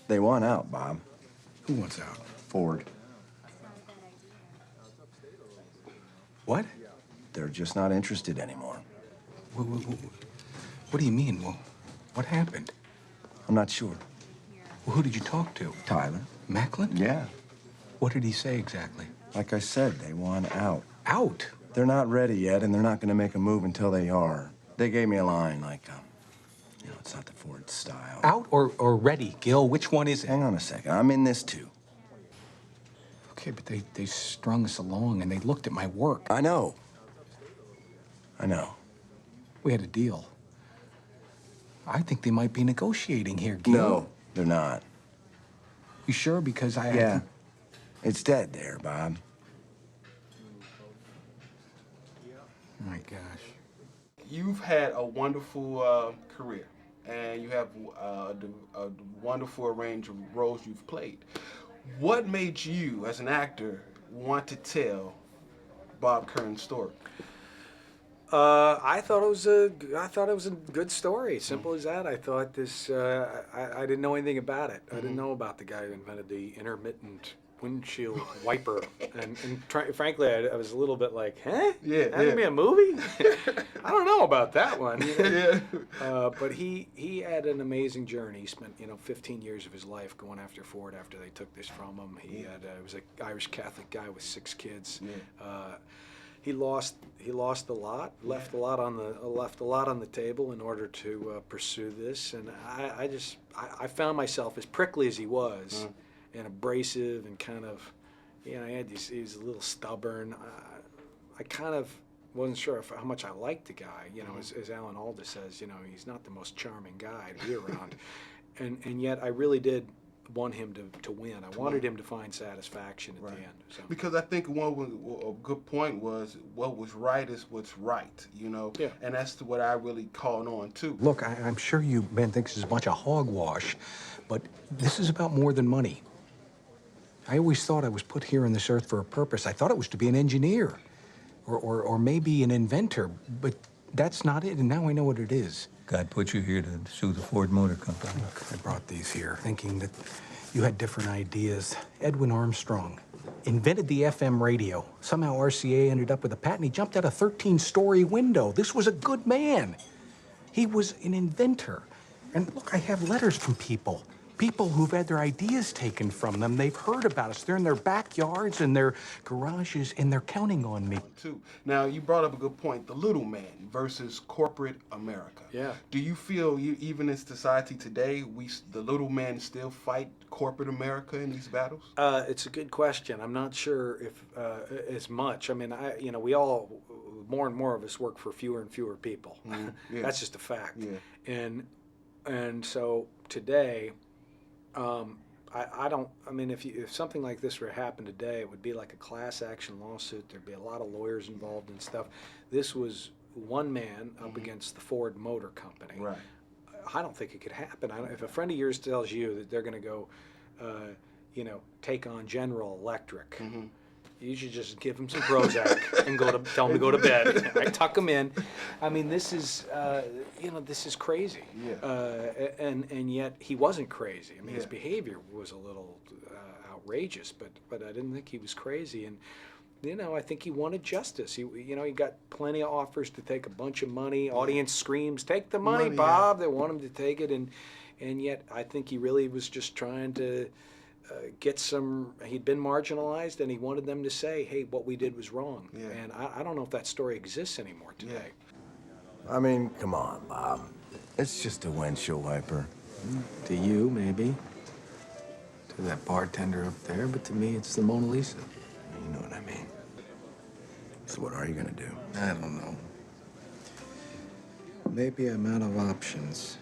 They want out, Bob. Who wants out? Ford. What? They're just not interested anymore. What do you mean? Well, what happened? I'm not sure. Well, who did you talk to? Tyler? Macklin? Yeah. What did he say exactly? Like I said, they want out. Out? They're not ready yet, and they're not going to make a move until they are. They gave me a line like, you know, it's not the Ford style. Out or ready, Gil? Which one is it? Hang on a second. I'm in this, too. Okay, but they strung us along, and they looked at my work. I know. I know. We had a deal. I think they might be negotiating here, Gil. No, they're not. You sure? Because Yeah. It's dead there, Bob. Oh, my gosh. You've had a wonderful career, and you have a wonderful range of roles you've played. What made you, as an actor, want to tell Bob Kearns' story? I thought it was a good story. Simple as that. I thought this. I didn't know anything about it. I didn't know about the guy who invented the intermittent windshield wiper. Frankly, I was a little bit like, huh? Yeah. That be a movie? I don't know about that one. Yeah. But he had an amazing journey. He spent 15 years of his life going after Ford after they took this from him. He was an Irish Catholic guy with 6 kids. Yeah. He lost a lot, left a lot on the table in order to pursue this, and I found myself, as prickly as he was, and abrasive, and kind of, he was a little stubborn. I kind of wasn't sure how much I liked the guy. As Alan Alda says, he's not the most charming guy to be around, and yet I really did want him to win. I wanted him to find satisfaction at the end. So. Because I think a good point was what was right is what's right, Yeah. And that's what I really caught on to. Look, I'm sure you men think this is a bunch of hogwash, but this is about more than money. I always thought I was put here on this earth for a purpose. I thought it was to be an engineer or maybe an inventor, but that's not it, and now I know what it is. God put you here to sue the Ford Motor Company. Look, I brought these here thinking that you had different ideas. Edwin Armstrong invented the FM radio. Somehow RCA ended up with a patent. He jumped out a 13-story window. This was a good man. He was an inventor. And look, I have letters from people who've had their ideas taken from them. They've heard about us. They're in their backyards and their garages, and they're counting on me. Too. Now, you brought up a good point, the little man versus corporate America. Yeah. Do you feel, even in society today, the little men still fight corporate America in these battles? It's a good question. I'm not sure if as much. I mean, we all, more and more of us work for fewer and fewer people. Yeah. That's just a fact. Yeah. And so today, if something like this were to happen today, it would be like a class action lawsuit. There'd be a lot of lawyers involved and stuff. This was one man up against the Ford Motor Company. Right. I don't think it could happen. If a friend of yours tells you that they're going to go, take on General Electric, you should just give him some Prozac and tell him to go to bed. I tuck him in. I mean, this is crazy. Yeah. And yet he wasn't crazy. I mean, his behavior was a little outrageous, but I didn't think he was crazy. And I think he wanted justice. He got plenty of offers to take a bunch of money. Audience screams, "Take the money, Bob!" They want him to take it, and yet I think he really was just trying to get some. He'd been marginalized, and he wanted them to say, "Hey, what we did was wrong." Yeah. And I don't know if that story exists anymore today. I mean, come on, Bob. It's just a windshield wiper. To you, maybe. To that bartender up there, but to me, it's the Mona Lisa. You know what I mean. So what are you gonna do? I don't know. Maybe I'm out of options.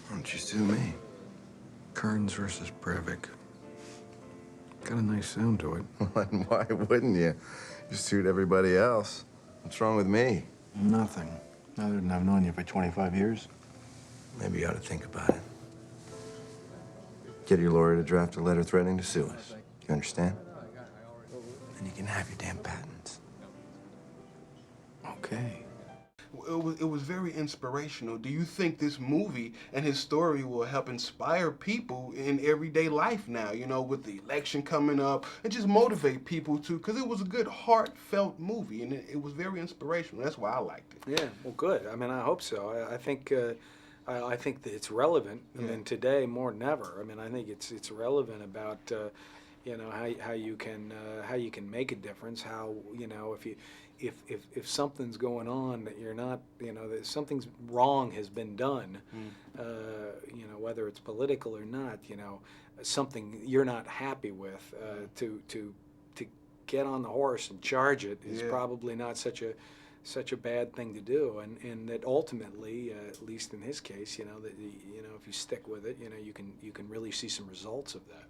Why don't you sue me? Kearns versus Breivik. Got a nice sound to it. Why wouldn't you? You sued everybody else. What's wrong with me? Nothing. Other than I've known you for 25 years. Maybe you ought to think about it. Get your lawyer to draft a letter threatening to sue us. You understand? And you can have your damn patents. Okay. It was very inspirational. Do you think this movie and his story will help inspire people in everyday life now, you know, with the election coming up, and just motivate people to, because it was a good heartfelt movie and it was very inspirational. That's why I liked it. Yeah, well, good. I mean, I hope so. I think I think that it's relevant. I Yeah. mean, today more than ever. I mean, I think it's relevant about you know how you can make a difference. How, you know, if something's going on that you're not, you know, that something's wrong has been done, you know, whether it's political or not, you know, something you're not happy with, to get on the horse and charge it is Yeah. probably not such a bad thing to do, and that ultimately, at least in his case, you know, that, you know, if you stick with it, you know, you can really see some results of that.